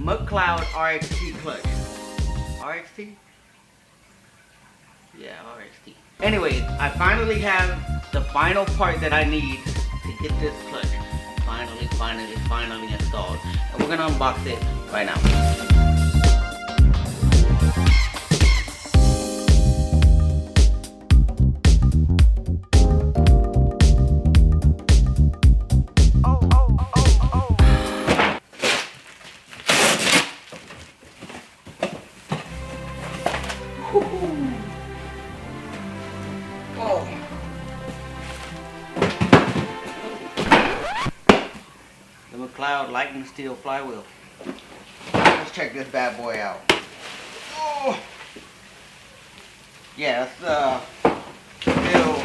McLeod RXT Clutch. RXT? Yeah, RXT. Anyways, I finally have the final part that I need to get this clutch finally installed. And we're gonna unbox it right now. The McLeod lightning steel flywheel. Let's check this bad boy out. Oh, yeah, it's still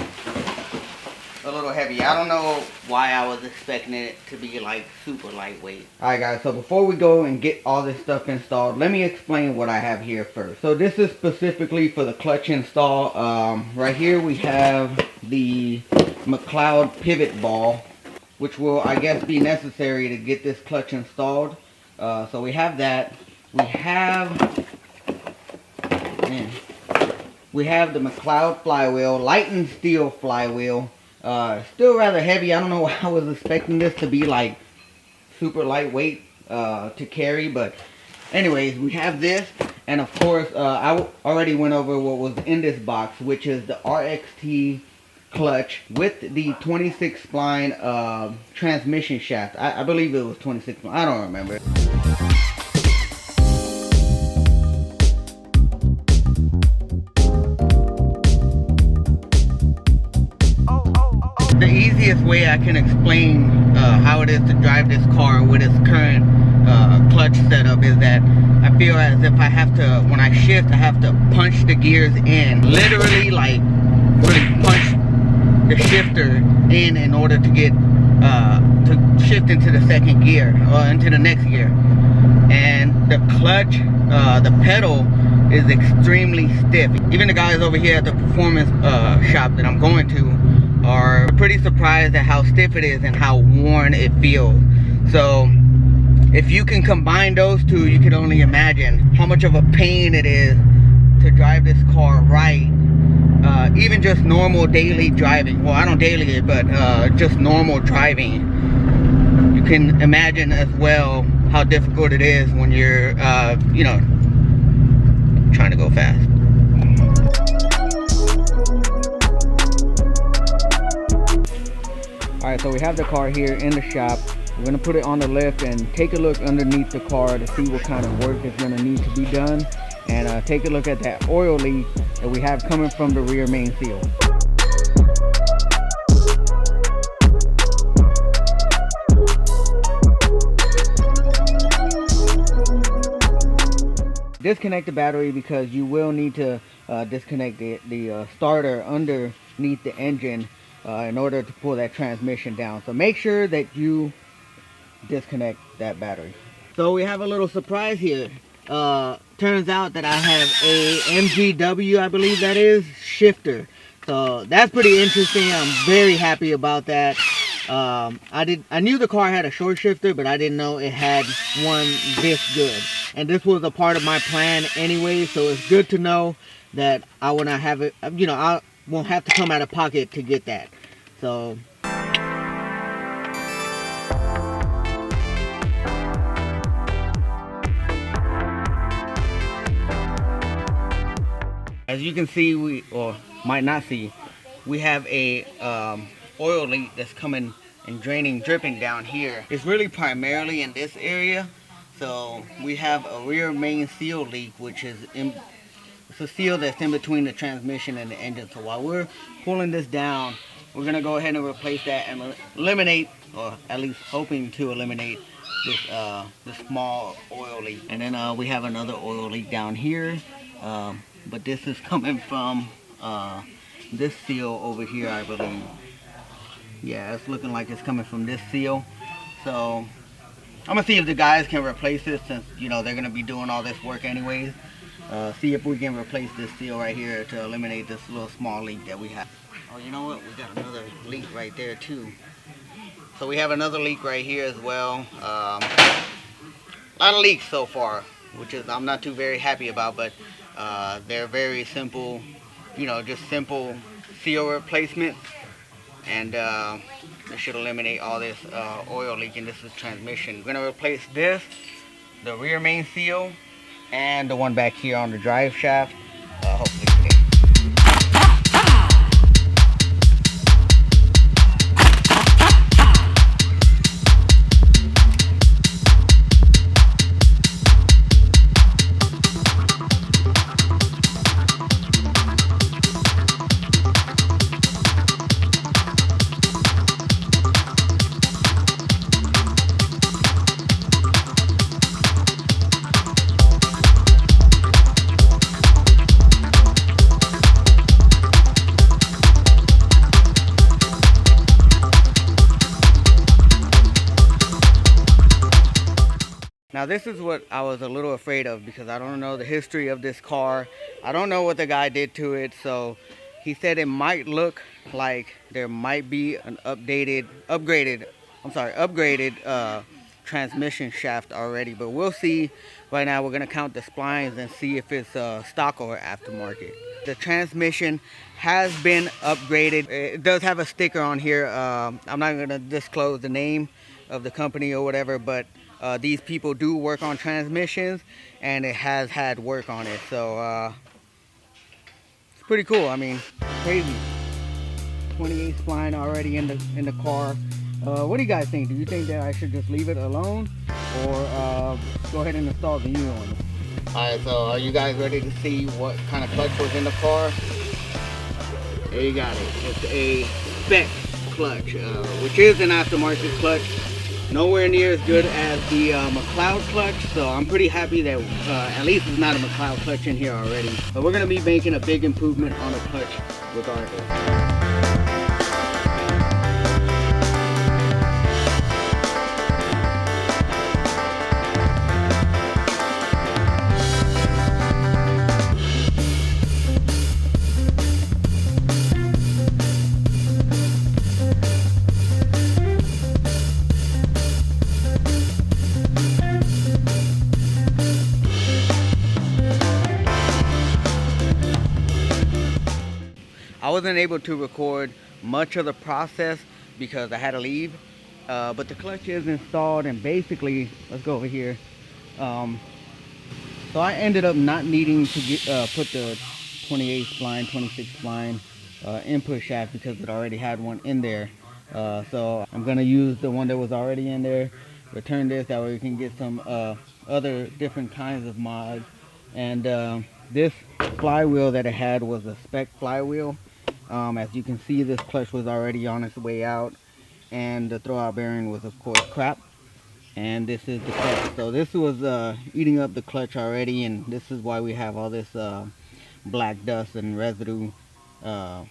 a little heavy. I don't know why I was expecting it to be like super lightweight. Alright guys, so before we go and get all this stuff installed, let me explain what I have here first. So this is specifically for the clutch install. Right here we have the McLeod pivot ball, which will, I guess, be necessary to get this clutch installed. So we have that. We have the McLeod flywheel, lightning steel flywheel. Still rather heavy. I don't know why I was expecting this to be like super lightweight to carry, but anyways, we have this. And of course, I already went over what was in this box, which is the RXT clutch with the 26 spline transmission shaft. I believe it was 26 spline. I don't remember. The easiest way I can explain how it is to drive this car with its current clutch setup is that I feel as if I have to, when I shift, I have to punch the gears in. Literally, like, really punch the shifter in order to get to shift into the second gear or into the next gear. And the clutch, the pedal is extremely stiff. Even the guys over here at the performance shop that I'm going to are pretty surprised at how stiff it is and how worn it feels. So if you can combine those two, you can only imagine how much of a pain it is to drive this car right. Even just normal daily driving. Well, I don't daily it, but just normal driving. You can imagine as well how difficult it is when you're, you know, trying to go fast. Alright, so we have the car here in the shop. We're going to put it on the lift and take a look underneath the car to see what kind of work is going to need to be done. And take a look at that oil leak that we have coming from the rear main seal. Disconnect the battery because you will need to disconnect the starter underneath the engine in order to pull that transmission down. So make sure that you disconnect that battery. So we have a little surprise here. Turns out that I have a MGW, I believe that is, shifter. So that's pretty interesting. I'm very happy about that. I knew the car had a short shifter, but I didn't know it had one this good. And this was a part of my plan anyway, so it's good to know that I want to have it, you know, I won't have to come out of pocket to get that. So as you can see, or might not see, we have a oil leak that's coming and draining, dripping down here. It's really primarily in this area. So we have a rear main seal leak, which is it's a seal that's in between the transmission and the engine. So while we're pulling this down, we're gonna go ahead and replace that and eliminate, or at least hoping to eliminate, this small oil leak. And then we have another oil leak down here, but this is coming from this seal over here, I believe. Yeah, it's looking like it's coming from this seal. So I'm gonna see if the guys can replace this, since you know they're gonna be doing all this work anyways. See if we can replace this seal right here to eliminate this little small leak that we have. Oh, you know what? We got another leak right there too. So we have another leak right here as well. A lot of leaks so far, which is I'm not too very happy about, but they're very simple, you know, just simple seal replacement, and this should eliminate all this oil leaking. This is transmission. We're gonna replace this, the rear main seal, and the one back here on the drive shaft, hopefully today. Now this is what I was a little afraid of, because I don't know the history of this car. I don't know what the guy did to it, so he said it might look like there might be an upgraded transmission shaft already, but we'll see. Right now we're gonna count the splines and see if it's stock or aftermarket. The transmission has been upgraded. It does have a sticker on here. I'm not gonna disclose the name of the company or whatever, but these people do work on transmissions, and it has had work on it, so it's pretty cool. I mean, crazy. 28 spline already in the car. What do you guys think? Do you think that I should just leave it alone, or go ahead and install the new one? Alright, so are you guys ready to see what kind of clutch was in the car? There you got it. It's a spec clutch, which is an aftermarket clutch. Nowhere near as good as the McLeod clutch, so I'm pretty happy that at least it's not a McLeod clutch in here already. But we're going to be making a big improvement on the clutch regardless. I wasn't able to record much of the process because I had to leave, but the clutch is installed, and basically, let's go over here. So I ended up not needing to put the 28 spline, 26 spline input shaft because it already had one in there. So I'm gonna use the one that was already in there, return this, that way we can get some other different kinds of mods. And this flywheel that it had was a spec flywheel. As you can see, this clutch was already on its way out, and the throwout bearing was of course crap, and this is the clutch. So this was eating up the clutch already, and this is why we have all this black dust and residue all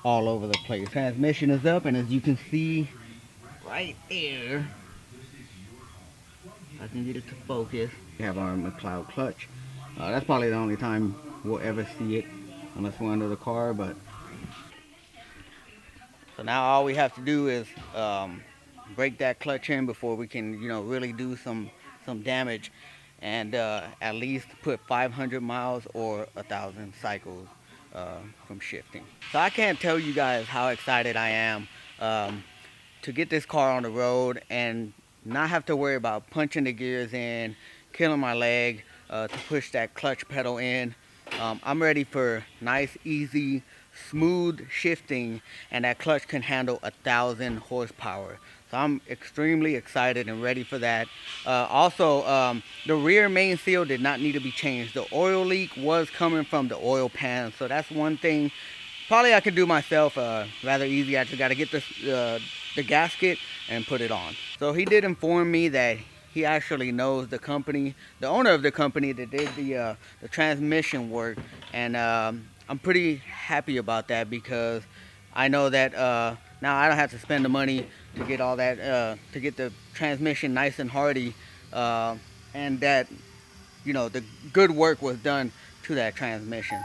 over the place. Transmission is up, and as you can see right there, I can get it to focus. We have our McLeod clutch. That's probably the only time we'll ever see it, unless we're under the car. But so now all we have to do is break that clutch in before we can, you know, really do some damage, and at least put 500 miles or 1,000 cycles from shifting. So I can't tell you guys how excited I am to get this car on the road and not have to worry about punching the gears in, killing my leg to push that clutch pedal in. I'm ready for nice, easy, smooth shifting, and that clutch can handle 1,000 horsepower. So I'm extremely excited and ready for that. Also, the rear main seal did not need to be changed. The oil leak was coming from the oil pan, so that's one thing probably I could do myself rather easy. I just got to get the gasket and put it on. So he did inform me that he actually knows the company, the owner of the company that did the transmission work, and I'm pretty happy about that, because I know that now I don't have to spend the money to get all that, to get the transmission nice and hardy, and that, you know, the good work was done to that transmission.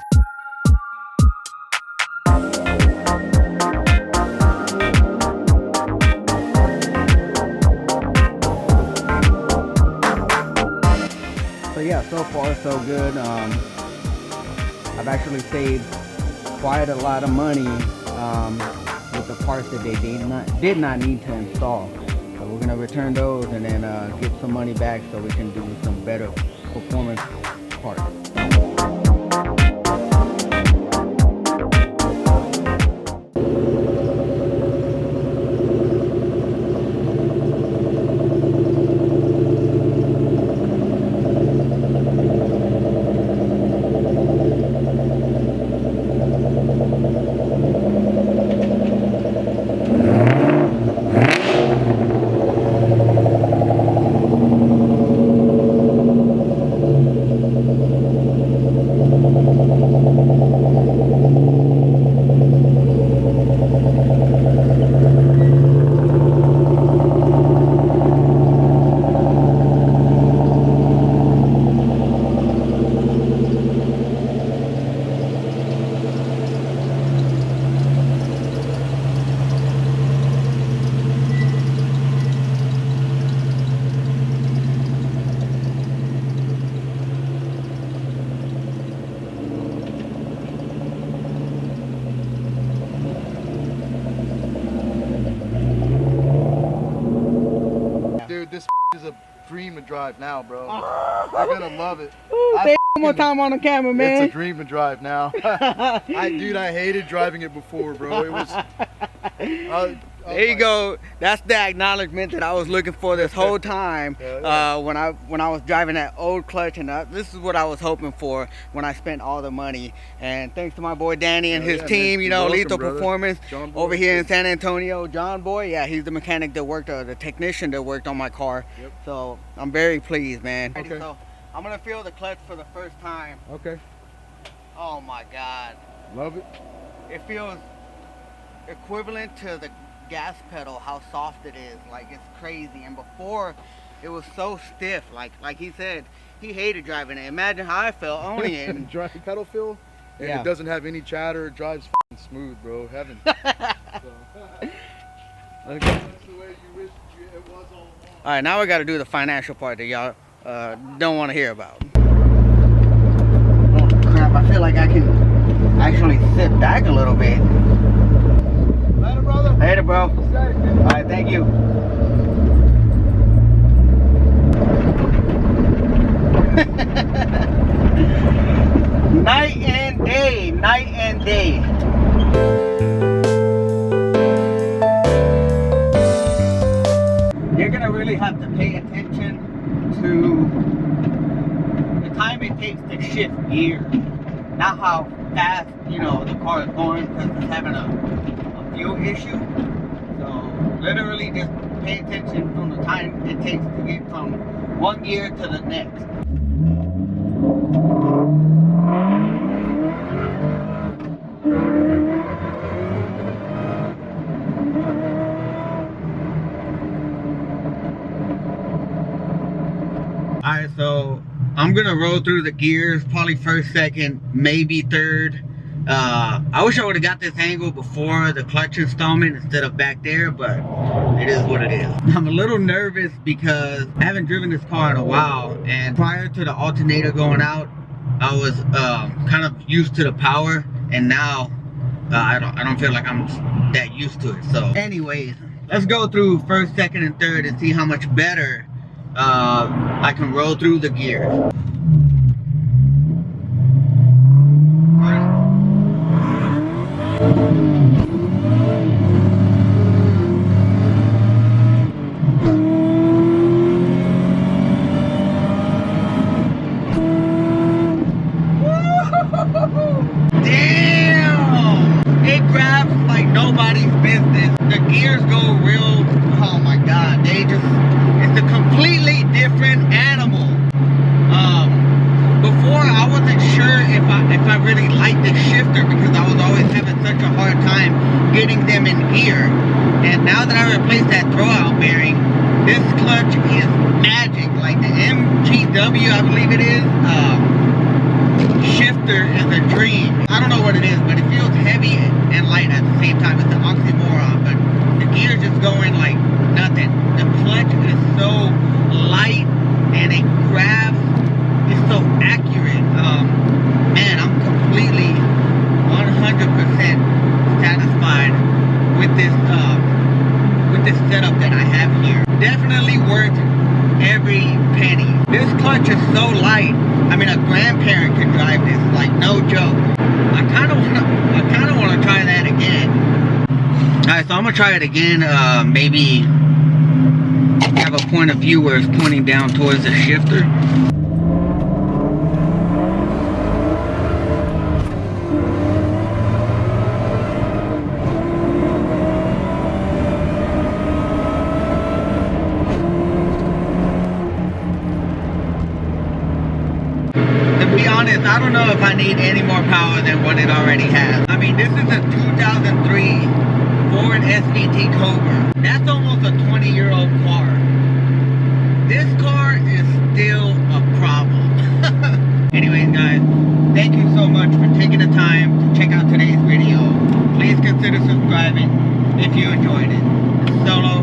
yeah, so far so good. I've actually saved quite a lot of money with the parts that they did not need to install. So we're gonna return those and then get some money back so we can do some better performance parts. Dude, this is a dream to drive now, bro. You're gonna love it. Say one more time on the camera, man. It's a dream to drive now. Dude, I hated driving it before, bro. It was. There you go. That's the acknowledgement that I was looking for this whole time. When I was driving that old clutch, and this is what I was hoping for when I spent all the money. And thanks to my boy Danny and his team, you know, welcome, Lethal brother. Performance John Boy. over here in San Antonio. John Boy, yeah, he's the mechanic that worked, the technician that worked on my car. Yep. So I'm very pleased, man. Okay. So I'm gonna feel the clutch for the first time. Okay. Oh my God. Love it. It feels equivalent to the gas pedal, how soft it is. Like, it's crazy. And before it was so stiff, like he said, he hated driving it. Imagine how I felt owning it. And Driving pedal feel, and yeah, it doesn't have any chatter. It drives smooth, bro. Heaven. So, that's the way you wish it was all along. all right, now we got to do the financial part that y'all don't want to hear about. Oh crap, I feel like I can actually sit back a little bit. Later, brother. Later, bro. All right, thank you. Night and day, night and day. You're gonna really have to pay attention to the time it takes to shift gears, not how fast, you know, the car is going because it's having a fuel issue. So literally just pay attention from the time it takes to get from one gear to the next. Alright, so I'm gonna roll through the gears, probably first, second, maybe third. I wish I would have got this angle before the clutch installment instead of back there, but it is what it is. I'm a little nervous because I haven't driven this car in a while, and prior to the alternator going out, I was kind of used to the power, and now I don't feel like I'm that used to it. So anyways, let's go through first, second, and third and see how much better I can roll through the gears. Damn! It grabs like nobody's business. The gears go real, oh my God, it's a completely different animal. Before I wasn't sure if I really liked the shifter because I was always having such a hard time getting them in gear. And now that I replaced that throwout bearing, this clutch is magic. Like the MGW, I believe it is, shifter is a dream. I don't know what it is, but it feels heavy and light at the same time. It's an oxymoron, but the gears just going like nothing. The clutch is so light and it grabs. It's clutch is so light. I mean, a grandparent could drive this, like no joke. I kind of want to try that again. All right, so I'm gonna try it again. Maybe have a point of view where it's pointing down towards the shifter. I don't know if I need any more power than what it already has. I mean, this is a 2003 Ford SVT COBRA. That's almost a 20-year-old car. This car is still a problem. Anyways, guys, thank you so much for taking the time to check out today's video. Please consider subscribing if you enjoyed it. Solo